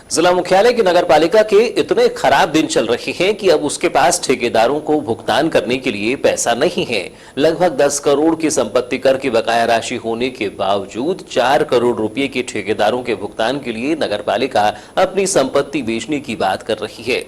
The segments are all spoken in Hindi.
जिला मुख्यालय की नगर पालिका के इतने खराब दिन चल रहे हैं कि अब उसके पास ठेकेदारों को भुगतान करने के लिए पैसा नहीं है। लगभग 10 करोड़ की संपत्ति कर की बकाया राशि होने के बावजूद 4 करोड़ रुपए के ठेकेदारों के भुगतान के लिए नगर पालिका अपनी संपत्ति बेचने की बात कर रही है।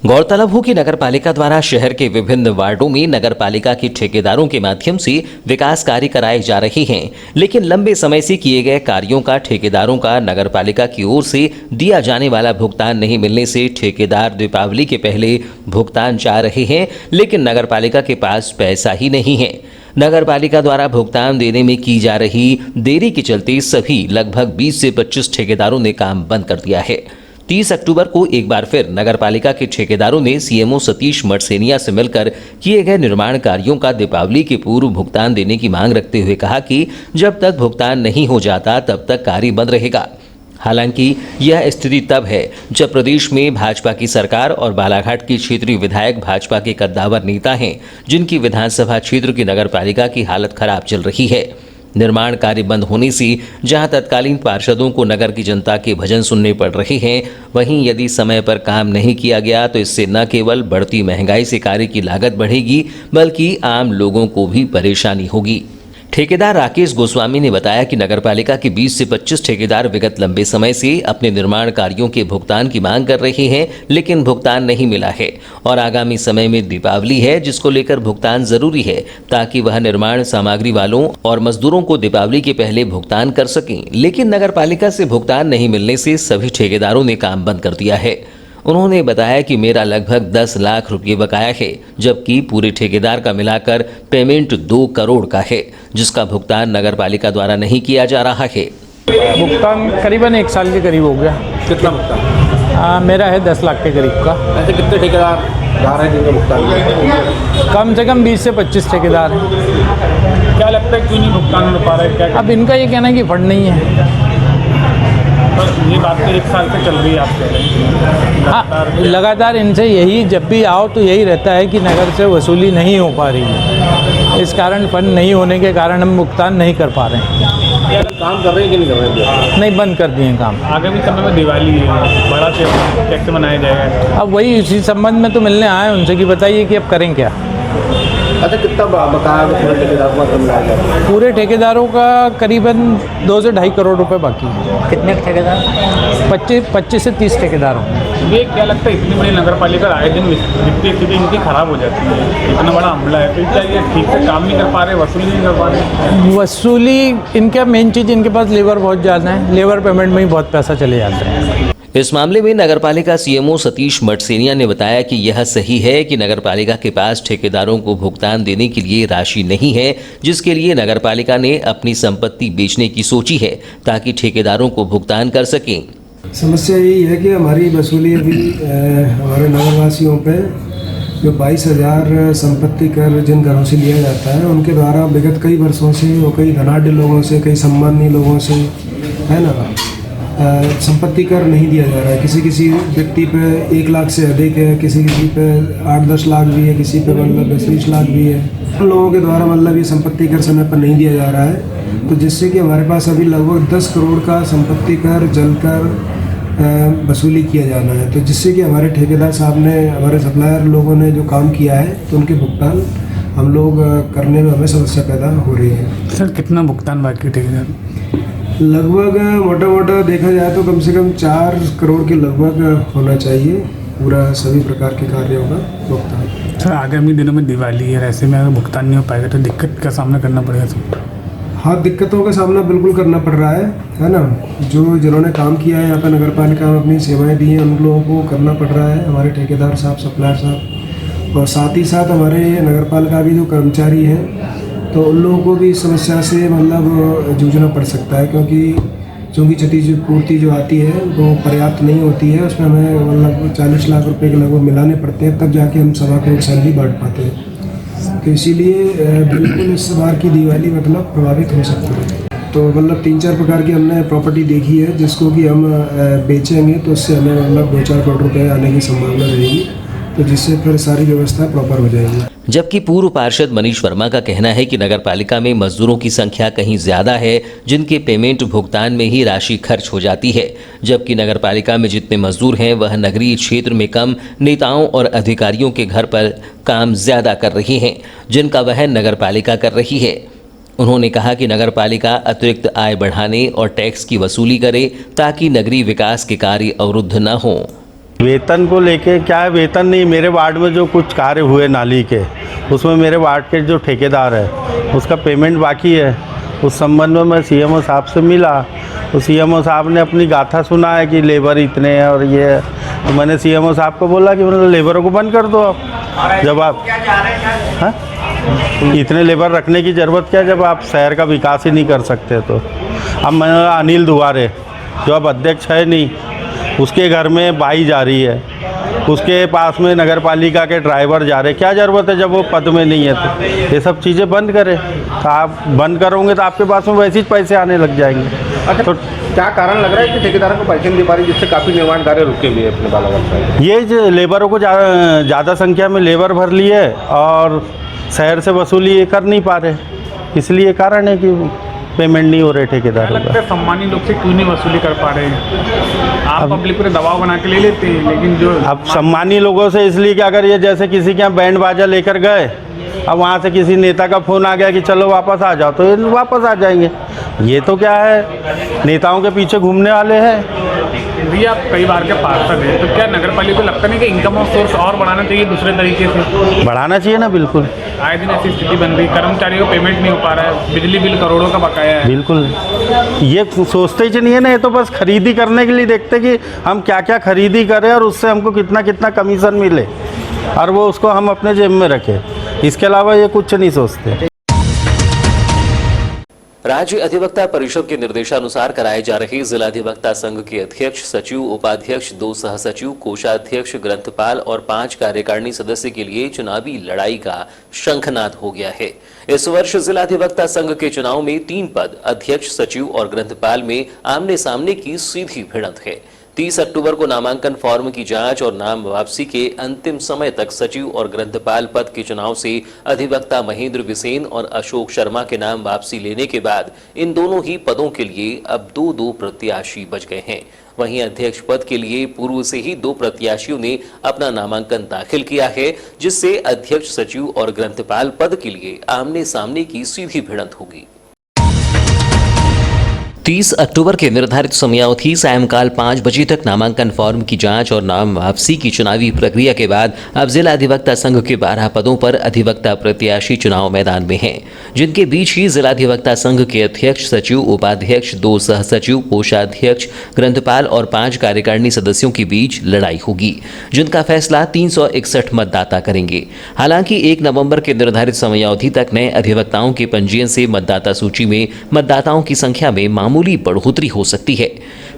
गौरतलब हो कि नगर पालिका द्वारा शहर के विभिन्न वार्डों में नगर पालिका के ठेकेदारों के माध्यम से विकास कार्य कराए जा रहे हैं, लेकिन लंबे समय से किए गए कार्यों का ठेकेदारों का नगर पालिका की ओर से दिया जाने वाला भुगतान नहीं मिलने से ठेकेदार दीपावली के पहले भुगतान चाह रहे हैं, लेकिन नगर पालिका के पास पैसा ही नहीं है। नगर पालिका द्वारा भुगतान देने में की जा रही देरी के चलते सभी लगभग 20 से 25 ठेकेदारों ने काम बंद कर दिया है। 30 अक्टूबर को एक बार फिर नगर पालिका के ठेकेदारों ने सीएमओ सतीश मठसेनिया से मिलकर किए गए निर्माण कार्यों का दीपावली के पूर्व भुगतान देने की मांग रखते हुए कहा कि जब तक भुगतान नहीं हो जाता तब तक कार्य बंद रहेगा। हालांकि यह स्थिति तब है जब प्रदेश में भाजपा की सरकार और बालाघाट के क्षेत्रीय विधायक भाजपा के कद्दावर नेता हैं, जिनकी विधानसभा क्षेत्र की नगर पालिका की हालत खराब चल रही है। निर्माण कार्य बंद होने से जहां तत्कालीन पार्षदों को नगर की जनता के भजन सुनने पड़ रहे हैं, वहीं यदि समय पर काम नहीं किया गया तो इससे न केवल बढ़ती महंगाई से कार्य की लागत बढ़ेगी, बल्कि आम लोगों को भी परेशानी होगी। ठेकेदार राकेश गोस्वामी ने बताया कि नगरपालिका के 20 से 25 ठेकेदार विगत लंबे समय से अपने निर्माण कार्यों के भुगतान की मांग कर रहे हैं, लेकिन भुगतान नहीं मिला है और आगामी समय में दीपावली है, जिसको लेकर भुगतान जरूरी है ताकि वह निर्माण सामग्री वालों और मजदूरों को दीपावली के पहले भुगतान कर सकें। लेकिन नगरपालिका से भुगतान नहीं मिलने से सभी ठेकेदारों ने काम बंद कर दिया है। उन्होंने बताया कि मेरा लगभग 10 लाख रुपये बकाया है, जबकि पूरे ठेकेदार का मिलाकर पेमेंट 2 करोड़ का है, जिसका भुगतान नगरपालिका द्वारा नहीं किया जा रहा है। भुगतान करीबन 1 साल के करीब हो गया। कितना भुगतान? मेरा है 10 लाख के करीब का। ऐसे कितने ठेकेदार जा रहे हैं जिनका भुगतान? कम से कम 20 से 25 ठेकेदार हैं। क्या लगता है क्यों नहीं भुगतान हो पा रहा है? क्या अब इनका ये कहना है कि फंड नहीं है। ये बात तो 1 साल से चल रही है आपके? हाँ, लगातार इनसे यही, जब भी आओ तो यही रहता है कि नगर से वसूली नहीं हो पा रही है। इस कारण फंड नहीं होने के कारण हम भुगतान नहीं कर पा रहे हैं। काम कर रहे हैं कि नहीं कर रहे हैं? नहीं, बंद कर दिए काम। आगामी समय में दिवाली है, बड़ा त्योहार कैसे मनाया जाएगा? अब वही इसी संबंध में तो मिलने आए उनसे कि बताइए कि अब करें क्या। अच्छा, कितना बकाया पूरे ठेकेदारों का मिला है? पूरे ठेकेदारों का करीबन 2 से 2.5 करोड़ रुपए बाकी है। कितने ठेकेदार? 25 से 30 ठेकेदार होंगे। ये क्या लगता है, इतनी बड़ी नगर पालिका आए दिन वित्तीय स्थिति इनकी खराब हो जाती है, इतना बड़ा हमला है, तो क्या ये ठीक से काम नहीं कर पा रहे, वसूली नहीं कर पा रहे? वसूली इनका मेन चीज़, इनके पास लेबर बहुत ज़्यादा है, लेबर पेमेंट में ही बहुत पैसा चले जाता है। इस मामले में नगरपालिका सीएमओ सतीश मठसेनिया ने बताया कि यह सही है कि नगरपालिका के पास ठेकेदारों को भुगतान देने के लिए राशि नहीं है, जिसके लिए नगरपालिका ने अपनी संपत्ति बेचने की सोची है ताकि ठेकेदारों को भुगतान कर सकें। समस्या यही है कि हमारी वसूली अभी हमारे नगरवासियों पे जो 22,000 संपत्ति कर जिन घरों से लिया जाता है, उनके द्वारा विगत कई वर्षों से और कई धनाढ़ लोगों से, कई सम्मानीय लोगों से, है ना, संपत्ति कर नहीं दिया जा रहा है। किसी किसी व्यक्ति पे 1 लाख से अधिक है, किसी किसी पे 8-10 लाख भी है, किसी पे मतलब 20 लाख भी है। उन लोगों के द्वारा मतलब ये संपत्ति कर समय पर नहीं दिया जा रहा है, तो जिससे कि हमारे पास अभी लगभग 10 करोड़ का संपत्ति कर जलकर वसूली किया जाना है। तो जिससे कि हमारे ठेकेदार साहब ने, हमारे सप्लायर लोगों ने जो काम किया है, तो उनके भुगतान हम लोग करने में हमें समस्या पैदा हो रही है। सर, कितना भुगतान बाकी ठेकेदार? लगभग मोटा देखा जाए तो कम से कम 4 करोड़ के लगभग होना चाहिए पूरा सभी प्रकार के कार्यों का भुगतान। सर, आगामी दिनों में दिवाली है, ऐसे में अगर भुगतान नहीं हो पाएगा तो दिक्कत का सामना करना पड़ेगा सर? हाँ, दिक्कतों का सामना बिल्कुल करना पड़ रहा है ना। जिन्होंने काम किया है यहाँ पर नगर पालिका में, अपनी सेवाएँ दी हैं, उन लोगों को करना पड़ रहा है, हमारे ठेकेदार साहब, सप्लायर साहब, और साथ ही साथ हमारे नगर पालिका के जो कर्मचारी हैं, तो उन लोगों को भी इस समस्या से मतलब जूझना पड़ सकता है, क्योंकि क्षतिपूर्ति जो आती है वो पर्याप्त नहीं होती है। उसमें हमें मतलब 40 लाख रुपए के लगभग मिलाने पड़ते हैं, तब जाके हम 1.25 करोड़ सैलरी बांट पाते हैं। तो इसीलिए बिल्कुल इस बार की दिवाली मतलब प्रभावित हो सकती है। तो मतलब 3-4 प्रकार की हमने प्रॉपर्टी देखी है, जिसको कि हम बेचेंगे तो उससे हमें मतलब 2-4 करोड़ रुपये आने की संभावना रहेगी। तो जिससे फिर सारी व्यवस्था प्रॉपर हो जाएगी। जबकि पूर्व पार्षद मनीष वर्मा का कहना है कि नगर पालिका में मजदूरों की संख्या कहीं ज्यादा है, जिनके पेमेंट भुगतान में ही राशि खर्च हो जाती है, जबकि नगर पालिका में जितने मजदूर हैं वह नगरीय क्षेत्र में कम, नेताओं और अधिकारियों के घर पर काम ज्यादा कर रहे हैं, जिनका वहन नगर पालिका कर रही है। उन्होंने कहा कि नगर पालिका अतिरिक्त आय बढ़ाने और टैक्स की वसूली करे ताकि नगरीय विकास के कार्य अवरुद्ध न हों। वेतन को लेके क्या है, वेतन नहीं, मेरे वार्ड में जो कुछ कार्य हुए नाली के, उसमें मेरे वार्ड के जो ठेकेदार है उसका पेमेंट बाकी है। उस संबंध में मैं सीएमओ साहब से मिला, तो सीएमओ साहब ने अपनी गाथा सुना है कि लेबर इतने हैं और ये है। तो मैंने सीएमओ साहब को बोला कि मतलब लेबरों को बंद कर दो आप, जब आप हाँ इतने लेबर रखने की ज़रूरत क्या है जब आप शहर का विकास ही नहीं कर सकते। तो अब मैं अनिल दुआरे जो अब अध्यक्ष है नहीं, उसके घर में बाई जा रही है, उसके पास में नगर पालिका के ड्राइवर जा रहे, क्या ज़रूरत है जब वो पद में नहीं है। तो ये सब चीज़ें बंद करें, तो आप बंद करोगे तो आपके पास में वैसे ही पैसे आने लग जाएंगे। अच्छा, तो क्या कारण लग रहा है कि ठेकेदारों को पैसे नहीं दे पा रही, जिससे काफ़ी निर्माण कार्य रुके हुए अपने बालाघाट में? ये जो लेबरों को ज़्यादा संख्या में लेबर भर लिए और शहर से वसूली कर नहीं पा रहे, इसलिए कारण है कि पेमेंट नहीं हो रहे ठेकेदारों का। सम्मानी लोग से क्यों नहीं वसूली कर पा रहे हैं? आप पब्लिक पर दबाव बना के ले लेते हैं, लेकिन जो अब सम्मानी लोगों से इसलिए कि अगर ये जैसे किसी के यहाँ बैंड बाजा लेकर गए, अब वहाँ से किसी नेता का फ़ोन आ गया कि चलो वापस आ जाओ, तो ये वापस आ जाएंगे। ये तो क्या है, नेताओं के पीछे घूमने वाले हैं। भैया आप कई बार के पार्षद हैं, तो क्या नगर पालिका को लगता नहीं कि इनकम ऑफ सोर्स और बढ़ाना चाहिए दूसरे तरीके से? बढ़ाना चाहिए ना, बिल्कुल। आए दिन ऐसी स्थिति बन रही, कर्मचारियों को पेमेंट नहीं हो पा रहा है, बिजली बिल करोड़ों का बकाया है। बिल्कुल, ये सोचते ही नहीं है ना, ये तो बस खरीदी करने के लिए देखते कि हम क्या क्या खरीदी करें और उससे हमको कितना कितना कमीशन मिले और वो उसको हम अपने जेब में रखें। इसके अलावा ये कुछ नहीं सोचते। राज्य अधिवक्ता परिषद के निर्देशानुसार कराए जा रहे जिला अधिवक्ता संघ के अध्यक्ष, सचिव, उपाध्यक्ष, 2 सहसचिव, कोषाध्यक्ष, ग्रंथपाल और 5 कार्यकारिणी सदस्य के लिए चुनावी लड़ाई का शंखनाद हो गया है। इस वर्ष जिला अधिवक्ता संघ के चुनाव में 3 पद, अध्यक्ष, सचिव और ग्रंथपाल में आमने सामने की सीधी भिड़ंत है। 30 अक्टूबर को नामांकन फॉर्म की जांच और नाम वापसी के अंतिम समय तक सचिव और ग्रंथपाल पद के चुनाव से अधिवक्ता महेंद्र बिसेन और अशोक शर्मा के नाम वापसी लेने के बाद इन दोनों ही पदों के लिए अब 2-2 प्रत्याशी बच गए हैं। वहीं अध्यक्ष पद के लिए पूर्व से ही 2 प्रत्याशियों ने अपना नामांकन दाखिल किया है, जिससे अध्यक्ष, सचिव और ग्रंथपाल पद के लिए आमने सामने की सीधी भिड़ंत होगी। 30 अक्टूबर के निर्धारित समयावधि सायंकाल 5 बजे तक नामांकन फॉर्म की जांच और नाम वापसी की चुनावी प्रक्रिया के बाद अब जिला अधिवक्ता संघ के 12 पदों पर अधिवक्ता प्रत्याशी चुनाव मैदान में हैं, जिनके बीच ही जिला अधिवक्ता संघ के अध्यक्ष, सचिव, उपाध्यक्ष, 2 सहसचिव, कोषाध्यक्ष, ग्रंथपाल और 5 कार्यकारिणी सदस्यों के बीच लड़ाई होगी, जिनका फैसला 361 मतदाता करेंगे। हालांकि 1 नवंबर के निर्धारित समयावधि तक नए अधिवक्ताओं के पंजीयन से मतदाता सूची में मतदाताओं की संख्या में मामूली बढ़ोतरी हो सकती है।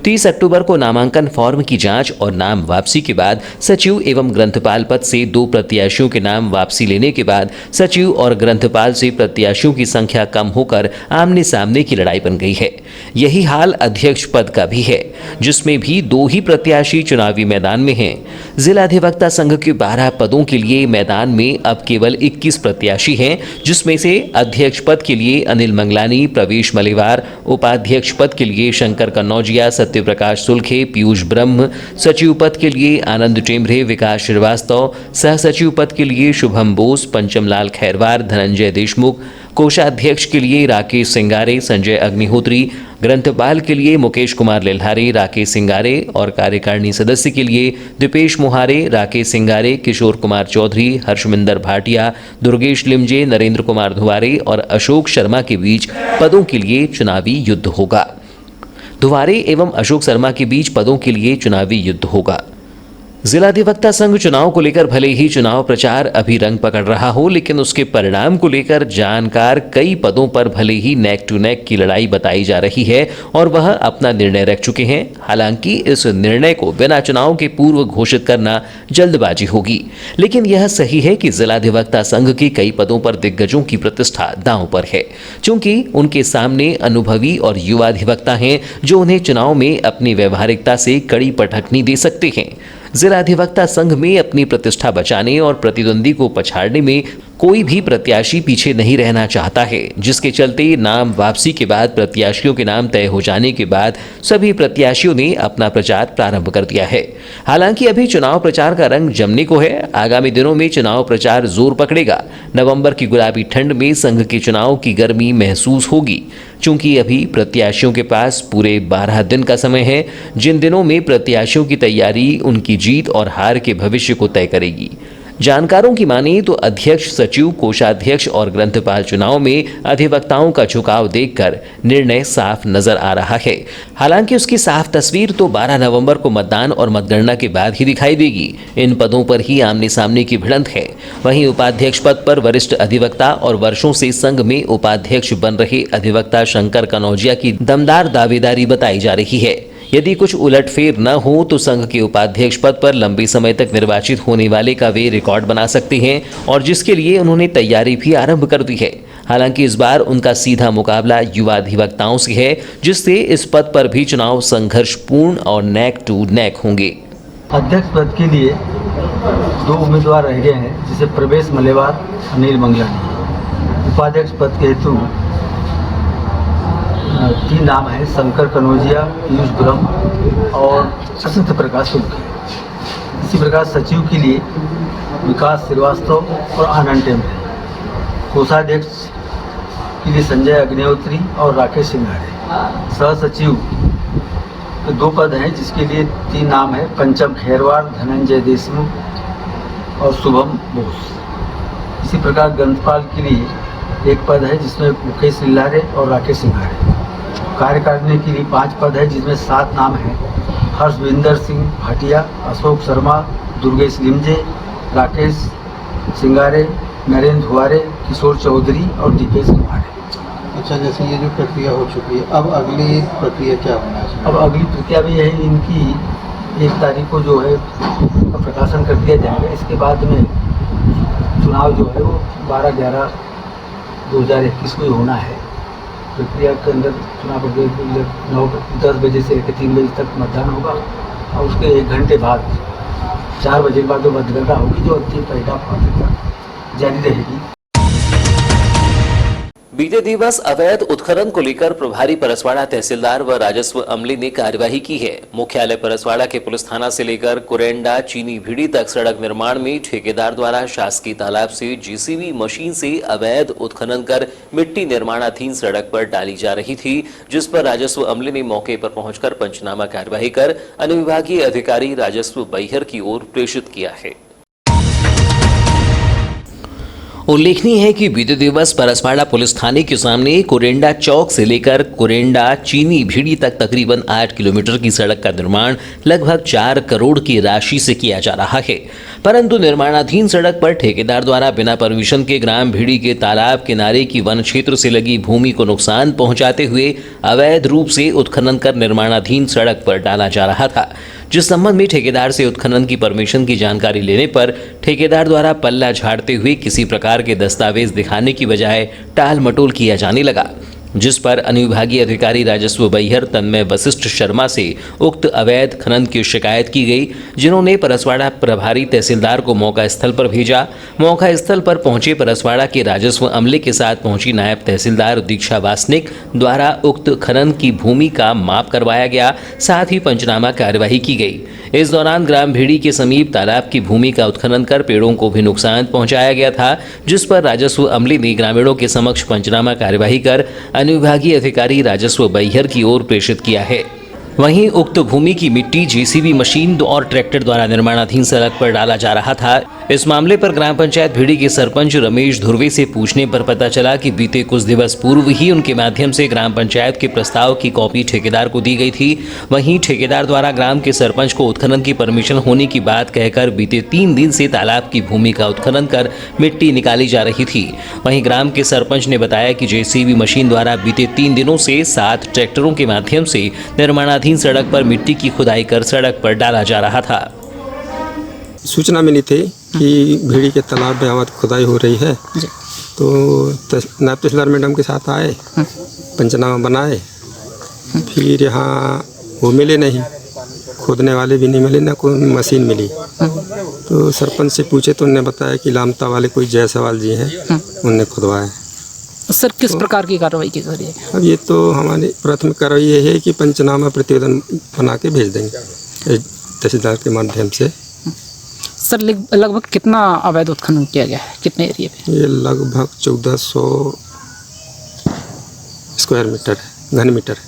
30 अक्टूबर को नामांकन फॉर्म की जांच और नाम वापसी के बाद सचिव एवं ग्रंथपाल पद से 2 प्रत्याशियों के नाम वापसी लेने के बाद सचिव और ग्रंथपाल से प्रत्याशियों की संख्या कम होकर आमने सामने की लड़ाई बन गई है। यही हाल अध्यक्ष पद का भी है, जिसमें भी 2 ही प्रत्याशी चुनावी मैदान में हैं। जिला अधिवक्ता संघ के 12 पदों के लिए मैदान में अब केवल 21 प्रत्याशी हैं, जिसमें से अध्यक्ष पद के लिए अनिल मंगलानी, प्रवेश मलेवार, उपाध्यक्ष पद के लिए शंकर कन्नौजिया, सत्यप्रकाश सुलखे, पीयूष ब्रह्म, सचिव पद के लिए आनंद टेम्भरे, विकास श्रीवास्तव, सहसचिव पद के लिए शुभम बोस, पंचमलाल खैरवार, धनंजय देशमुख, कोषाध्यक्ष के लिए राकेश सिंगारे, संजय अग्निहोत्री, ग्रंथपाल के लिए मुकेश कुमार लेल्हारे, राकेश सिंगारे और कार्यकारिणी सदस्य के लिए दीपेश मोहारे, राकेश सिंगारे, किशोर कुमार चौधरी, हर्षमिंदर भाटिया, दुर्गेश लिमजे, नरेंद्र कुमार धुवारे और अशोक शर्मा के बीच पदों के लिए चुनावी युद्ध होगा। धुवारे एवं अशोक शर्मा के बीच पदों के लिए चुनावी युद्ध होगा। जिला अधिवक्ता संघ चुनाव को लेकर भले ही चुनाव प्रचार अभी रंग पकड़ रहा हो, लेकिन उसके परिणाम को लेकर जानकार कई पदों पर भले ही नेक टू नेक की लड़ाई बताई जा रही है और वह अपना निर्णय रख चुके हैं। हालांकि इस निर्णय को बिना चुनाव के पूर्व घोषित करना जल्दबाजी होगी, लेकिन यह सही है कि जिला अधिवक्ता संघ के कई पदों पर दिग्गजों की प्रतिष्ठा दांव पर है, क्योंकि उनके सामने अनुभवी और युवा अधिवक्ता हैं जो उन्हें चुनाव में अपनी व्यवहारिकता से कड़ी पटखनी दे सकते हैं। जिला अधिवक्ता संघ में अपनी प्रतिष्ठा बचाने और प्रतिद्वंदी को पछाड़ने में कोई भी प्रत्याशी पीछे नहीं रहना चाहता है, जिसके चलते नाम वापसी के बाद प्रत्याशियों के नाम तय हो जाने के बाद सभी प्रत्याशियों ने अपना प्रचार प्रारंभ कर दिया है। हालांकि अभी चुनाव प्रचार का रंग जमने को है। आगामी दिनों में चुनाव प्रचार जोर पकड़ेगा। नवंबर की गुलाबी ठंड में संघ के चुनाव की गर्मी महसूस होगी। चूंकि अभी प्रत्याशियों के पास पूरे 12 दिन का समय है, जिन दिनों में प्रत्याशियों की तैयारी उनकी जीत और हार के भविष्य को तय करेगी। जानकारों की माने तो अध्यक्ष, सचिव, कोषाध्यक्ष और ग्रंथपाल चुनाव में अधिवक्ताओं का झुकाव देखकर निर्णय साफ नजर आ रहा है। हालांकि उसकी साफ तस्वीर तो 12 नवंबर को मतदान और मतगणना के बाद ही दिखाई देगी। इन पदों पर ही आमने सामने की भिड़ंत है। वहीं उपाध्यक्ष पद पर वरिष्ठ अधिवक्ता और वर्षों से संघ में उपाध्यक्ष बन रहे अधिवक्ता शंकर कनौजिया की दमदार दावेदारी बताई जा रही है। यदि कुछ उलटफेर न हो तो संघ के उपाध्यक्ष पद पर लंबे समय तक निर्वाचित होने वाले का वे रिकॉर्ड बना सकते हैं और जिसके लिए उन्होंने तैयारी भी आरंभ कर दी है। हालांकि इस बार उनका सीधा मुकाबला युवा अधिवक्ताओं से है, जिससे इस पद पर भी चुनाव संघर्षपूर्ण और नेक टू नेक होंगे। अध्यक्ष पद के लिए 2 उम्मीदवार रह गए हैं, जिसे प्रवेश मलेवार, अनिल मंगलानी। उपाध्यक्ष पद के हेतु 3 नाम हैं, शंकर कनौजिया, पीयूष ब्रह्म और सत्य प्रकाश शुक्ल। इसी प्रकार सचिव के लिए विकास श्रीवास्तव और आनंद टेम्परे। कोषाध्यक्ष के लिए संजय अग्निहोत्री और राकेश सिंघारे। सह सचिव के 2 पद हैं, जिसके लिए 3 नाम हैं, पंचम खैरवार, धनंजय देशमुख और शुभम बोस। इसी प्रकार ग्रंथपाल के लिए 1 पद है, जिसमें मुकेश लिल्लारे और राकेश सिंघारे। कार्यकारिणी के लिए 5 पद है, जिसमें 7 नाम हैं, हर्षविंदर सिंह भाटिया, अशोक शर्मा, दुर्गेश लिमजे, राकेश सिंगारे, नरेंद्र हुआरे, किशोर चौधरी और दीपेश कुमारे। अच्छा, जैसे ये जो प्रक्रिया हो चुकी है, अब अगली प्रक्रिया क्या होना है? अब अगली प्रक्रिया भी है, इनकी 1 तारीख को जो है प्रकाशन कर दिया जाएगा। इसके बाद में चुनाव जो है वो 12/11/2021 को ही होना है। प्रक्रिया के अंदर चुनाव 9-10 बजे से 3 बजे तक मतदान होगा और उसके 1 घंटे बाद 4 बजे के बाद जो मतगणना होगी, जो अंतिम परिणाम जारी रहेगी। बीते दिवस अवैध उत्खनन को लेकर प्रभारी परसवाड़ा तहसीलदार व राजस्व अमले ने कार्यवाही की है। मुख्यालय परसवाड़ा के पुलिस थाना से लेकर कुरेंडा चीनी भीड़ी तक सड़क निर्माण में ठेकेदार द्वारा शासकीय तालाब से जेसीबी मशीन से अवैध उत्खनन कर मिट्टी निर्माणाधीन सड़क पर डाली जा रही थी, जिस पर राजस्व अमले ने मौके पर पहुंचकर पंचनामा कार्यवाही कर अनुविभागीय अधिकारी राजस्व बैहर की ओर प्रेषित किया है। उल्लेखनीय है कि बीते दिवस परसवाड़ा पुलिस थाने के सामने कुरेंडा चौक से लेकर कुरेंडा चीनी भीड़ी तक तकरीबन 8 किलोमीटर की सड़क का निर्माण लगभग 4 करोड़ की राशि से किया जा रहा है, परंतु निर्माणाधीन सड़क पर ठेकेदार द्वारा बिना परमिशन के ग्राम भीड़ी के तालाब किनारे की वन क्षेत्र से लगी भूमि को नुकसान पहुंचाते हुए अवैध रूप से उत्खनन कर निर्माणाधीन सड़क पर डाला जा रहा था, जिस संबंध में ठेकेदार से उत्खनन की परमिशन की जानकारी लेने पर ठेकेदार द्वारा पल्ला झाड़ते हुए किसी प्रकार के दस्तावेज दिखाने की बजाय टाल मटोल किया जाने लगा, जिस पर अनुविभागीय अधिकारी राजस्व बैहर तन्मय वशिष्ठ शर्मा से उक्त अवैध खनन की शिकायत की गई, जिन्होंने परसवाड़ा प्रभारी तहसीलदार को मौका स्थल पर भेजा। मौका स्थल पर पहुंचे परसवाड़ा के राजस्व अमले के साथ पहुंची नायब तहसीलदार दीक्षा वासनिक द्वारा उक्त खनन की भूमि का माप करवाया गया, साथ ही पंचनामा कार्यवाही की गई। इस दौरान ग्राम भीड़ी के समीप तालाब की भूमि का उत्खनन कर पेड़ों को भी नुकसान पहुंचाया गया था, जिस पर राजस्व अमले ने ग्रामीणों के समक्ष पंचनामा कार्यवाही कर अनुविभागीय अधिकारी राजस्व बैहर की ओर प्रेषित किया है। वहीं उक्त भूमि की मिट्टी जेसीबी मशीन और ट्रैक्टर द्वारा निर्माणाधीन सड़क पर डाला जा रहा था। इस मामले पर ग्राम पंचायत भीड़ी के सरपंच रमेश धुर्वे से पूछने पर पता चला कि बीते कुछ दिवस पूर्व ही उनके माध्यम से ग्राम पंचायत के प्रस्ताव की कॉपी ठेकेदार को दी गई थी। वहीं ठेकेदार द्वारा ग्राम के सरपंच को उत्खनन की परमिशन होने की बात कहकर बीते 3 दिन से तालाब की भूमि का उत्खनन कर मिट्टी निकाली जा रही थी। वहीं ग्राम के सरपंच ने बताया कि जेसीबी मशीन द्वारा बीते 3 दिनों से 7 ट्रैक्टरों के माध्यम से निर्माणाधीन सड़क पर मिट्टी की खुदाई कर सड़क पर डाला जा रहा था। सूचना मिली थी कि भीड़ी के तालाब में अवैध खुदाई हो रही है, तो नायब तहसीलदार मैडम के साथ आए, पंचनामा बनाए, फिर यहाँ वो मिले नहीं, खोदने वाले भी नहीं मिले, ना कोई मशीन मिली। तो सरपंच से पूछे तो उन्होंने बताया कि लामता वाले कोई जायसवाल जी हैं, उनने खुदवाया। सर किस प्रकार की कार्रवाई की जा रही है? अब ये तो हमारी प्राथमिक कार्रवाई ये है कि पंचनामा प्रतिवेदन बना के भेज देंगे तहसीलदार के माध्यम से। सर लगभग कितना अवैध उत्खनन किया गया है, कितने एरिया पे? ये लगभग 1400 स्क्वायर मीटर घन मीटर है।